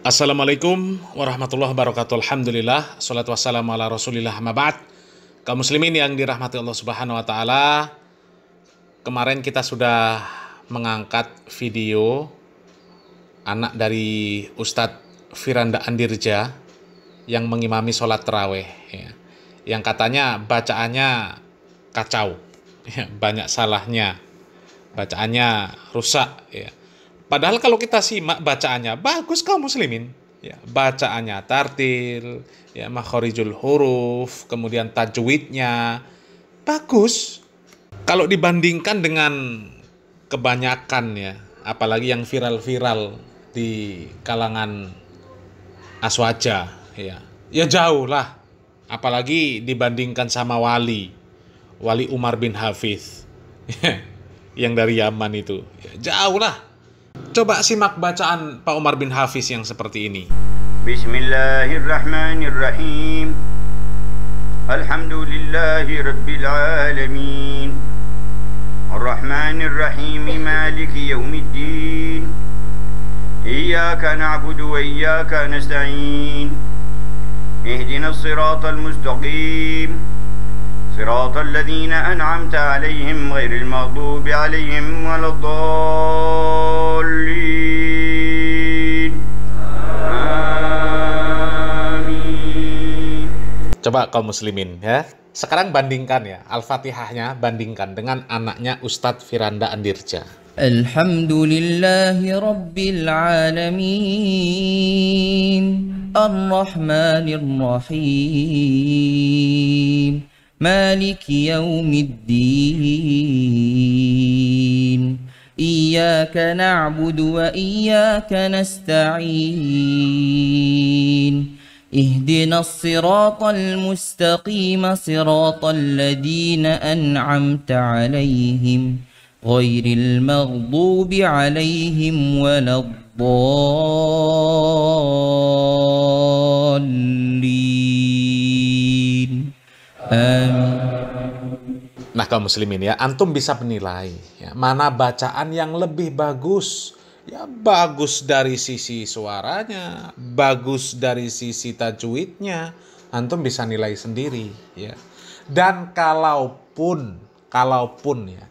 Assalamualaikum warahmatullahi wabarakatuh. Alhamdulillah, salatu wassalamu ala rasulillah, amma ba'd. Kaum muslimin yang dirahmati Allah subhanahu wa ta'ala, kemarin kita sudah mengangkat video anak dari Ustadz Firanda Andirja yang mengimami sholat tarawih, ya, yang katanya bacaannya kacau, ya, banyak salahnya, bacaannya rusak, ya. Padahal kalau kita simak bacaannya bagus kaum muslimin, ya, bacaannya tartil, ya, makhorijul huruf, kemudian tajwidnya bagus. Kalau dibandingkan dengan kebanyakan, ya, apalagi yang viral-viral di kalangan aswaja, ya jauh lah. Apalagi dibandingkan sama Wali Umar bin Hafiz, yang dari Yaman itu, ya, jauh lah. Coba simak bacaan Pak Umar bin Hafiz yang seperti ini. Bismillahirrahmanirrahim. Alhamdulillahi rabbil alamin. Ar-Rahmanirrahim, maliki yaumiddin. Iyyaka na'budu wa iyyaka nasta'in. Ihdinas siratal mustaqim. Siratal ladzina an'amta 'alaihim ghairil maghdubi 'alaihim waladdallin. Amin. Coba kaum muslimin, ya. Sekarang bandingkan, ya, Al-Fatihahnya bandingkan dengan anaknya Ustadz Firanda Andirja. Alhamdulillahi rabbil alamin. Ar-Rahmanir-Rahim. Maliki yaumiddin. Iyyaka na'budu wa iyyaka nasta'in. Ihdinas siratal mustaqim, siratal ladzina an'amta 'alaihim ghairil maghdubi 'alaihim waladdallin. Nah kaum muslimin, ya, antum bisa menilai, ya, mana bacaan yang lebih bagus. Ya, bagus dari sisi suaranya, bagus dari sisi tajwidnya, antum bisa nilai sendiri, ya. Dan kalaupun ya,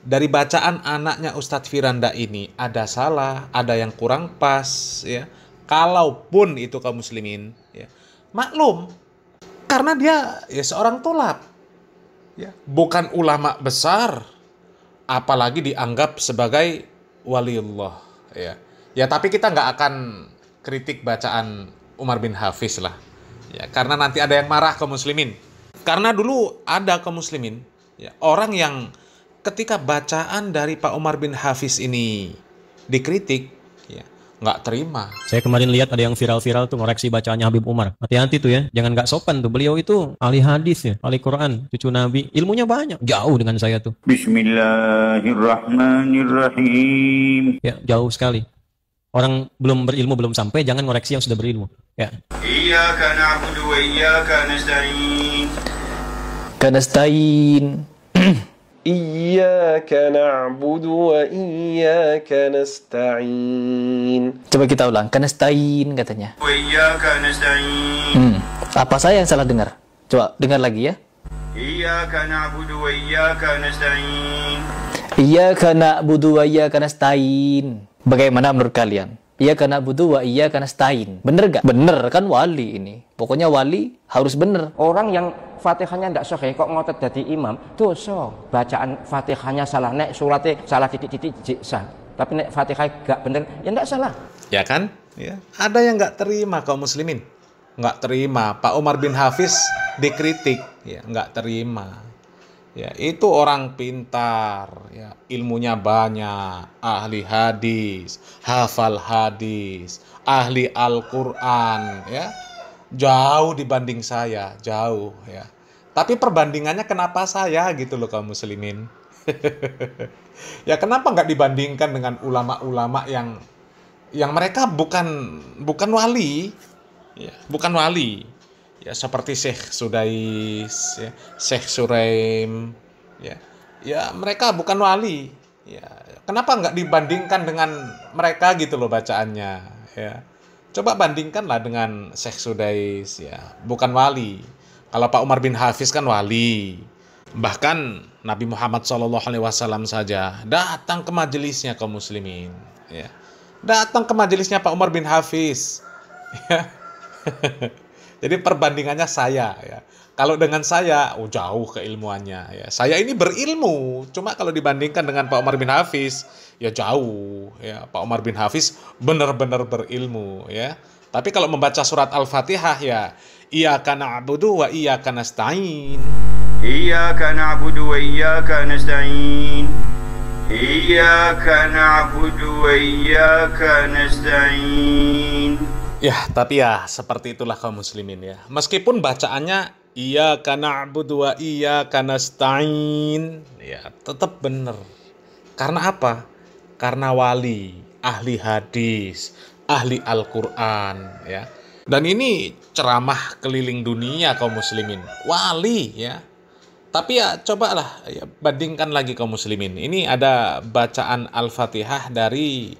dari bacaan anaknya Ustadz Firanda ini ada salah, ada yang kurang pas, ya, kalaupun itu kaum muslimin, ya, maklum, karena dia, ya, seorang tulab, ya, bukan ulama besar, apalagi dianggap sebagai waliullah, ya. Ya, tapi kita nggak akan kritik bacaan Umar bin Hafiz lah, ya, karena nanti ada yang marah kaum muslimin. Karena dulu ada kaum muslimin, ya, orang yang ketika bacaan dari Pak Umar bin Hafiz ini dikritik, ya, nggak terima. Saya kemarin lihat ada yang viral-viral tuh ngoreksi bacaannya Habib Umar. Hati-hati tuh, ya, jangan nggak sopan tuh. Beliau itu ahli hadis, ya, ahli Quran, cucu Nabi, ilmunya banyak, jauh dengan saya tuh. Bismillahirrahmanirrahim. Ya, jauh sekali. Orang belum berilmu, belum sampai, jangan ngoreksi yang sudah berilmu, ya. Iyyaka na'budu wa iyyaka nasta'in. Kanastain. Iyyaka na'budu wa iyyaka nasta'in. Coba kita ulang. Kanastain katanya. Wa iyyaka nasta'in. Apa saya yang salah dengar? Coba dengar lagi, ya. Iyyaka na'budu wa iyyaka nasta'in. Iyyaka na'budu wa iyyaka nasta'in. Bagaimana menurut kalian? Iyyaka na'budu wa iyyaka nasta'in. Bener gak? Bener kan, wali ini. Pokoknya wali harus bener. Orang yang Fatihahnya tidak sahih kok ngotot jadi imam, dosa. Bacaan Fatihahnya salah, nek suratnya salah titik-titik sah. Tapi nek Fatihah gak bener, ya tidak salah. Ya kan? Ya. Ada yang nggak terima kaum muslimin, nggak terima Pak Umar bin Hafiz dikritik, ya, nggak terima. Ya, itu orang pintar, ya, ilmunya banyak, ahli hadis, hafal hadis, ahli Al-Quran, ya, jauh dibanding saya, jauh, ya. Tapi perbandingannya kenapa saya gitu loh kaum muslimin. Ya, kenapa nggak dibandingkan dengan ulama-ulama yang mereka bukan wali, ya, bukan wali, ya, seperti Syekh Sudais, ya, Syekh Suraim, ya, ya, mereka bukan wali, ya. Kenapa nggak dibandingkan dengan mereka gitu loh bacaannya, ya. Coba bandingkanlah dengan Syekh Sudais, ya, bukan wali. Kalau Pak Umar bin Hafiz kan wali. Bahkan Nabi Muhammad SAW saja datang ke majelisnya kaum muslimin, ya. Datang ke majelisnya Pak Umar bin Hafiz, ya. Jadi perbandingannya saya, ya. Kalau dengan saya, jauh keilmuannya, ya. Saya ini berilmu, cuma kalau dibandingkan dengan Pak Umar bin Hafiz, ya jauh, ya. Pak Umar bin Hafiz benar-benar berilmu, ya. Tapi kalau membaca surat Al-Fatihah, ya, iyyaka na'budu wa iyyaka nasta'in. إياك نعبد وإياك نستعين إياك نعبد وإياك نستعين. Ya, tapi ya seperti itulah kaum muslimin, ya. Meskipun bacaannya iyyaka na'budu wa iyyaka nasta'in, ya tetap benar. Karena apa? Karena wali, ahli hadis, ahli Al-Qur'an, ya. Dan ini ceramah keliling dunia kaum muslimin. Wali, ya. Tapi ya cobalah ya, bandingkan lagi kaum muslimin. Ini ada bacaan Al-Fatihah dari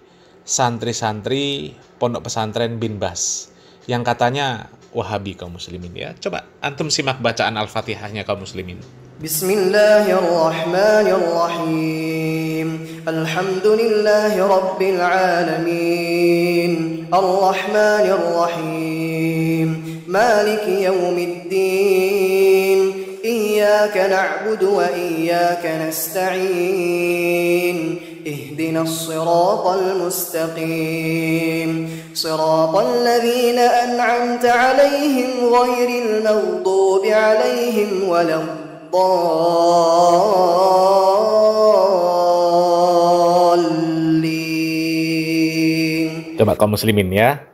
santri-santri Pondok Pesantren Bin Bas yang katanya Wahabi kaum muslimin, ya. Coba antum simak bacaan Al-Fatihahnya kaum muslimin. Bismillahirrahmanirrahim. Alhamdulillahi rabbil alamin. Arrahmanirrahim. Maliki yaumiddin. إياك نعبد وإياك نستعين اهدنا الصراط المستقيم صراط الذين أنعمت عليهم غير المغضوب عليهم ولا الضالين. Coba kaum muslimin, ya.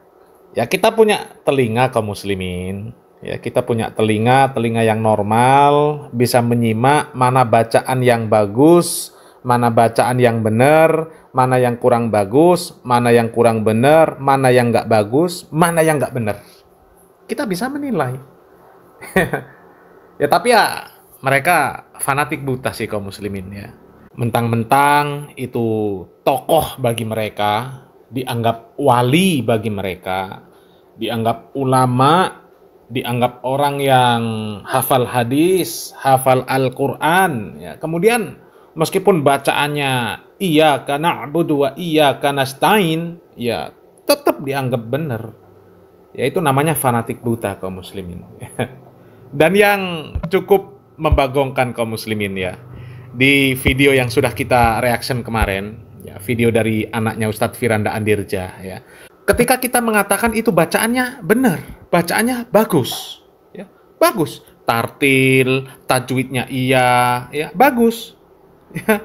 Ya kita punya telinga kaum muslimin. Ya, kita punya telinga yang normal, bisa menyimak mana bacaan yang bagus, mana bacaan yang benar, mana yang kurang bagus, mana yang kurang benar, mana yang nggak bagus, mana yang nggak benar. Kita bisa menilai. Ya, tapi ya mereka fanatik buta sih kaum muslimin, ya. Mentang-mentang itu tokoh bagi mereka, dianggap wali bagi mereka, dianggap ulama, dianggap orang yang hafal hadis, hafal Al-Quran, ya. Kemudian meskipun bacaannya iyyaka na'budu wa iyyaka nasta'in, ya tetap dianggap benar. Ya itu namanya fanatik buta kaum muslimin. Dan yang cukup membagongkan kaum muslimin, ya, di video yang sudah kita reaction kemarin, ya, video dari anaknya Ustadz Firanda Andirja, ya. Ketika kita mengatakan itu bacaannya benar, bacaannya bagus, ya, bagus, tartil, tajwidnya iya, ya, bagus, ya.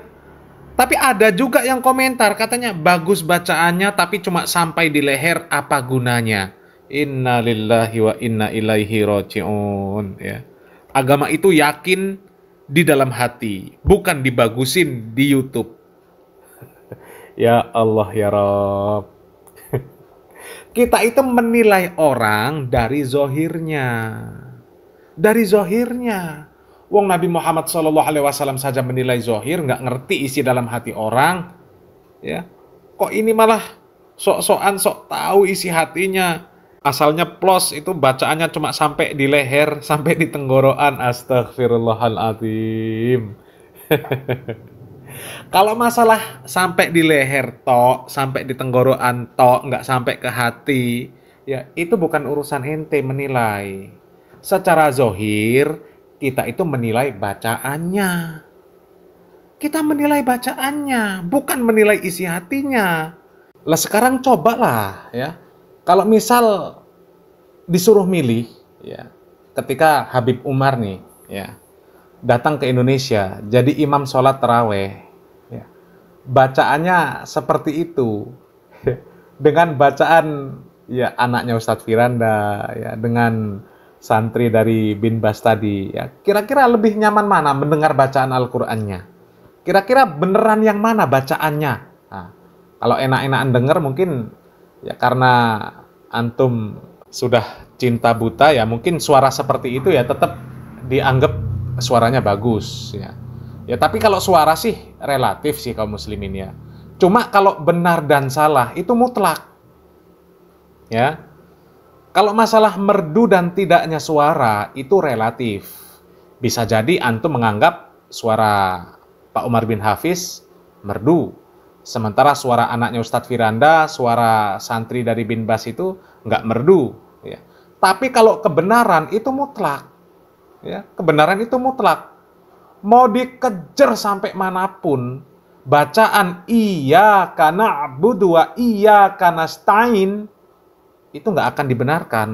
Tapi ada juga yang komentar katanya bagus bacaannya, tapi cuma sampai di leher, apa gunanya? Inna lillahi wa inna ilaihi raji'un, ya. Agama itu yakin di dalam hati, bukan dibagusin di YouTube. Ya Allah ya Rabb. Kita itu menilai orang dari zohirnya. Dari zohirnya. Wong Nabi Muhammad SAW saja menilai zohir, nggak ngerti isi dalam hati orang. Ya, kok ini malah sok-sokan sok tahu isi hatinya. Asalnya plus itu bacaannya cuma sampai di leher, sampai di tenggorokan. Astagfirullahaladzim. Kalau masalah sampai di leher tok, sampai di tenggorokan tok, nggak sampai ke hati, ya itu bukan urusan ente menilai. Secara zohir, kita itu menilai bacaannya. Kita menilai bacaannya, bukan menilai isi hatinya. Lah sekarang cobalah, ya. Kalau misal disuruh milih, ya, ketika Habib Umar nih, ya, datang ke Indonesia jadi imam sholat taraweh, ya, bacaannya seperti itu, dengan bacaan ya anaknya Ustadz Firanda, ya, dengan santri dari Bin Bas tadi, ya, kira-kira lebih nyaman mana mendengar bacaan Al-Qur'annya? Kira-kira beneran yang mana bacaannya? Nah, kalau enak-enakan denger mungkin ya karena antum sudah cinta buta, ya mungkin suara seperti itu ya tetap dianggap suaranya bagus, ya. Ya tapi kalau suara sih relatif sih kaum muslimin, ya. Cuma kalau benar dan salah itu mutlak. Ya. Kalau masalah merdu dan tidaknya suara itu relatif. Bisa jadi antum menganggap suara Pak Umar bin Hafiz merdu. Sementara suara anaknya Ustadz Firanda, suara santri dari bin Bas itu nggak merdu. Ya. Tapi kalau kebenaran itu mutlak. Ya, kebenaran itu mutlak. Mau dikejar sampai manapun, bacaan iyyaka na'budu wa iyyaka nasta'in itu nggak akan dibenarkan.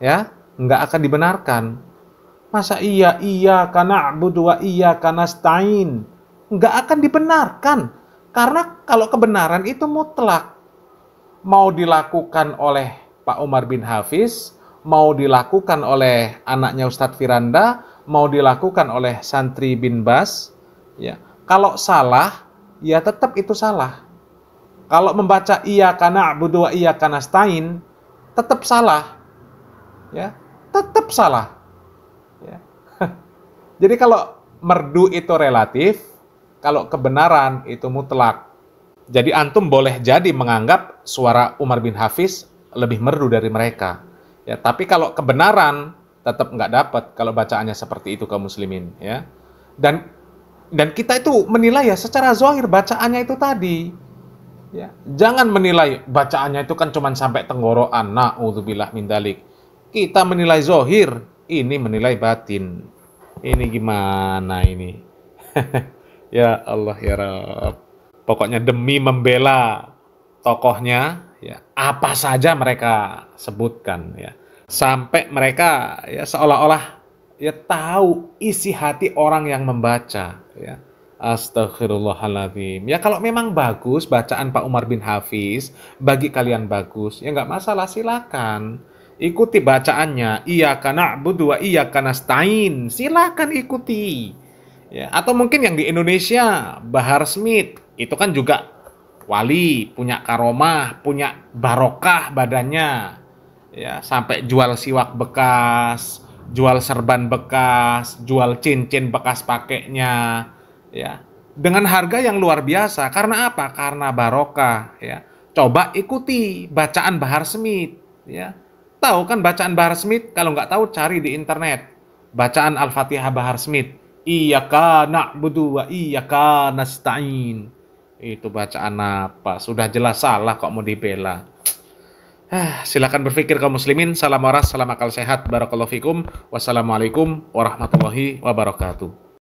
Ya, nggak akan dibenarkan. Masa iyyaka na'budu wa iyyaka nasta'in? Nggak akan dibenarkan. Karena kalau kebenaran itu mutlak. Mau dilakukan oleh Pak Umar bin Hafiz, mau dilakukan oleh anaknya Ustadz Firanda, mau dilakukan oleh santri bin Bas, ya. Kalau salah, ya tetap itu salah. Kalau membaca iyyaka na'budu wa iyyaka nasta'in, tetap salah. Ya, tetap salah. Ya. Jadi kalau merdu itu relatif, kalau kebenaran itu mutlak. Jadi antum boleh jadi menganggap suara Umar bin Hafiz lebih merdu dari mereka. Ya, tapi kalau kebenaran tetap nggak dapat kalau bacaannya seperti itu kaum muslimin. Ya. Dan kita itu menilai ya secara zahir bacaannya itu tadi. Ya, jangan menilai bacaannya itu kan cuma sampai tenggorokan. Na'udzubillah min dzalik. Kita menilai zahir, ini menilai batin. Ini gimana ini? Ya Allah ya Rabb. Pokoknya demi membela tokohnya, ya, apa saja mereka sebutkan, ya. Sampai mereka ya seolah-olah ya tahu isi hati orang yang membaca, ya. Astaghfirullahaladzim. Ya kalau memang bagus bacaan Pak Umar bin Hafiz, bagi kalian bagus, ya nggak masalah, silakan. Ikuti bacaannya, iyyaka na'budu wa iyyaka nasta'in. Silakan ikuti. Ya, atau mungkin yang di Indonesia, Bahar Smith, itu kan juga wali, punya karomah, punya barokah badannya. Ya, sampai jual siwak bekas, jual serban bekas, jual cincin bekas pakainya. Ya, dengan harga yang luar biasa. Karena apa? Karena barokah. Ya, coba ikuti bacaan Bahar Smith. Ya, tahu kan bacaan Bahar Smith? Kalau nggak tahu cari di internet. Bacaan Al-Fatihah Bahar Smith. Iyyaka na'budu wa iyyaka nasta'in. Itu bacaan apa? Sudah jelas salah kok mau dibela. Silakan berpikir kaum muslimin. Salam waras, salam akal sehat. Barakallahu fikum. Wassalamualaikum warahmatullahi wabarakatuh.